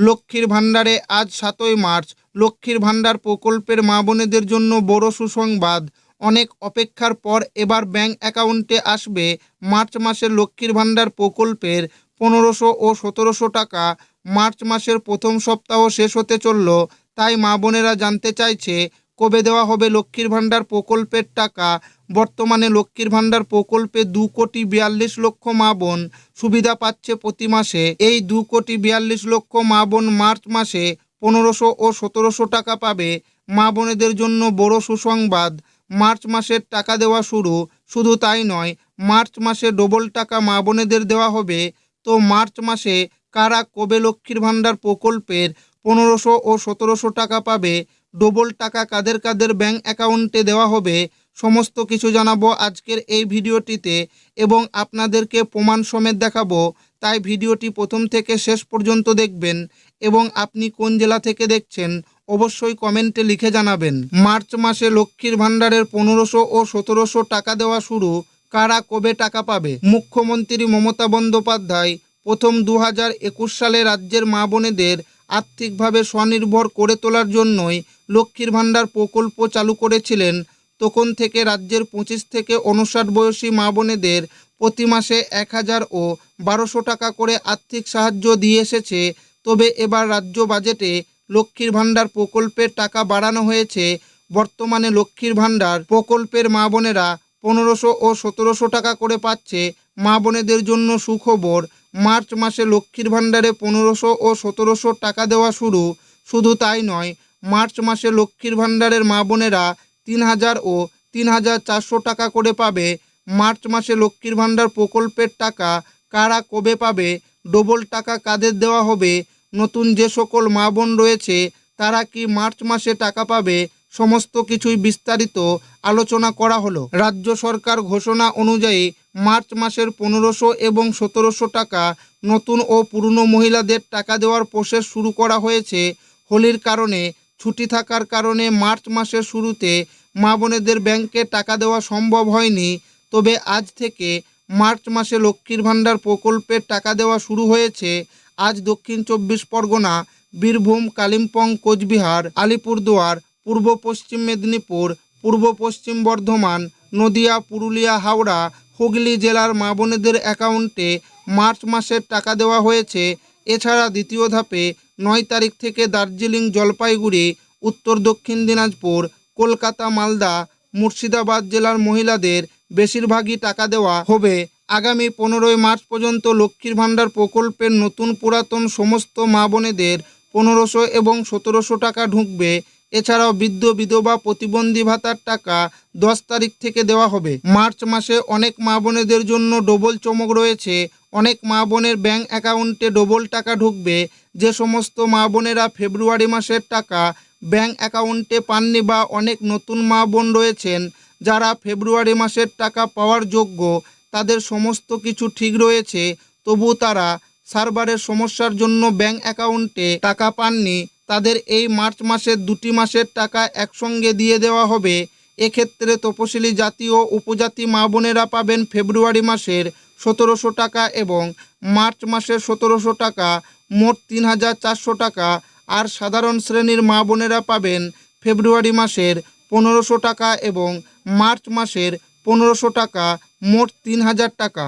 লক্ষ্মীর ভাণ্ডারে আজ ৭ই মার্চ। লক্ষ্মীর ভাণ্ডার প্রকল্পের মা বোনেদের জন্য বড় সুসংবাদ। অনেক অপেক্ষার পর এবার ব্যাংক অ্যাকাউন্টে আসবে মার্চ মাসের লক্ষ্মীর ভাণ্ডার প্রকল্পের ১৫০০ ও ১৭০০ টাকা। মার্চ মাসের প্রথম সপ্তাহ শেষ হতে চলল, তাই মা বোনেরা জানতে চাইছে কবে দেওয়া হবে লক্ষ্মীর ভাণ্ডার প্রকল্পের টাকা। বর্তমানে লক্ষ্মীর ভাণ্ডার প্রকল্পে ২,৪২,০০,০০০ মা বোন সুবিধা পাচ্ছে প্রতি মাসে। এই ২,৪২,০০,০০০ মা বোন মার্চ মাসে ১৫০০ ও ১৭০০ টাকা পাবে। মা বোনেদের জন্য বড় সুসংবাদ, মার্চ মাসের টাকা দেওয়া শুরু। শুধু তাই নয়, মার্চ মাসে ডবল টাকা মা বোনেদের দেওয়া হবে। তো মার্চ মাসে কারা কবে লক্ষ্মীর ভাণ্ডার প্রকল্পের ১৫০০ ও ১৭০০ টাকা পাবে, ডবল টাকা কাদের কাদের ব্যাংক অ্যাকাউন্টে দেওয়া হবে, সমস্ত কিছু জানাবো আজকের এই ভিডিওটিতে এবং আপনাদেরকে প্রমাণ সমেত দেখাবো। তাই ভিডিওটি প্রথম থেকে শেষ পর্যন্ত দেখবেন এবং আপনি কোন জেলা থেকে দেখছেন অবশ্যই কমেন্টে লিখে জানাবেন। মার্চ মাসে লক্ষ্মীর ভাণ্ডারের ১৫০০ ও ১৭০০ টাকা দেওয়া শুরু। কারা কবে টাকা পাবে? মুখ্যমন্ত্রী মমতা বন্দ্যোপাধ্যায় প্রথম ২০২১ সালে রাজ্যের মা বোনেদের আর্থিকভাবে স্বনির্ভর করে তোলার জন্যই লক্ষ্মীর ভাণ্ডার প্রকল্প চালু করেছিলেন। তখন থেকে রাজ্যের ২৫ থেকে ৫৯ বয়সী মা বোনেদের প্রতি মাসে ১,০০০ ও ১,২০০ টাকা করে আর্থিক সাহায্য দিয়ে এসেছে। তবে এবার রাজ্য বাজেটে লক্ষ্মীর ভাণ্ডার প্রকল্পের টাকা বাড়ানো হয়েছে। বর্তমানে লক্ষ্মীর ভাণ্ডার প্রকল্পের মা বোনেরা ১৫০০ ও ১৭০০ টাকা করে পাচ্ছে। মা বোনেদের জন্য সুখবর, মার্চ মাসে লক্ষ্মীর ভাণ্ডারে ১৫০০ ও ১৭০০ টাকা দেওয়া শুরু। শুধু তাই নয়, মার্চ মাসে লক্ষ্মীর ভাণ্ডারের মা বোনেরা ৩,০০০ ও ৩,৪০০ টাকা করে পাবে। মার্চ মাসে লক্ষ্মীর ভাণ্ডার প্রকল্পের টাকা কারা কবে পাবে, ডবল টাকা কাদের দেওয়া হবে, নতুন যে সকল মা বোন রয়েছে তারা কি মার্চ মাসে টাকা পাবে, সমস্ত কিছুই বিস্তারিত আলোচনা করা হলো। রাজ্য সরকার ঘোষণা অনুযায়ী মার্চ মাসের ১৫০০ এবং ১৭০০ টাকা নতুন ও পুরনো মহিলাদের টাকা দেওয়ার প্রসেস শুরু করা হয়েছে। হোলির কারণে ছুটি থাকার কারণে মার্চ মাসের শুরুতে মা বোনেদের ব্যাংকে টাকা দেওয়া সম্ভব হয়নি। তবে আজ থেকে মার্চ মাসে লক্ষ্মীর ভাণ্ডার প্রকল্পের টাকা দেওয়া শুরু হয়েছে। আজ দক্ষিণ ২৪ পরগনা, বীরভূম, কালিম্পং, কোচবিহার, আলিপুরদুয়ার, পূর্ব পশ্চিম মেদিনীপুর, পূর্ব পশ্চিম বর্ধমান, নদিয়া, পুরুলিয়া, হাওড়া, হুগলি জেলার মা বোনেদের অ্যাকাউন্টে মার্চ মাসের টাকা দেওয়া হয়েছে। এছাড়া দ্বিতীয় ধাপে ৯ তারিখ থেকে দার্জিলিং, জলপাইগুড়ি, উত্তর দক্ষিণ দিনাজপুর, কলকাতা, মালদা, মুর্শিদাবাদ জেলার মহিলাদের বেশিরভাগই টাকা দেওয়া হবে। আগামী ১৫ই মার্চ পর্যন্ত লক্ষ্মীর ভাণ্ডার প্রকল্পের নতুন পুরাতন সমস্ত মা বোনেদের ১৫০০ এবং ১৭০০ টাকা ঢুকবে। এছাড়াও বৃদ্ধ, বিধবা, প্রতিবন্ধী ভাতার টাকা ১০ তারিখ থেকে দেওয়া হবে। মার্চ মাসে অনেক মা বোনেদের জন্য ডবল চমক রয়েছে। অনেক মা বোনের ব্যাংক অ্যাকাউন্টে ডবল টাকা ঢুকবে। যে সমস্ত মা বোনেরা ফেব্রুয়ারি মাসের টাকা ব্যাংক অ্যাকাউন্টে পাননি বা অনেক নতুন মা বোন রয়েছেন যারা ফেব্রুয়ারি মাসের টাকা পাওয়ার যোগ্য, তাদের সমস্ত কিছু ঠিক রয়েছে, তবু তারা সার্ভারের সমস্যার জন্য ব্যাংক অ্যাকাউন্টে টাকা পাননি, তাদের এই মার্চ মাসের ২টি মাসের টাকা একসঙ্গে দিয়ে দেওয়া হবে। এক্ষেত্রে তপশিলি জাতি ও উপজাতি মা বোনেরা পাবেন ফেব্রুয়ারি মাসের ১৭০০ টাকা এবং মার্চ মাসের ১৭০০ টাকা, মোট ৩,৪০০ টাকা। আর সাধারণ শ্রেণীর মা বোনেরা পাবেন ফেব্রুয়ারি মাসের ১৫০০ টাকা এবং মার্চ মাসের ১৫০০ টাকা, মোট ৩,০০০ টাকা।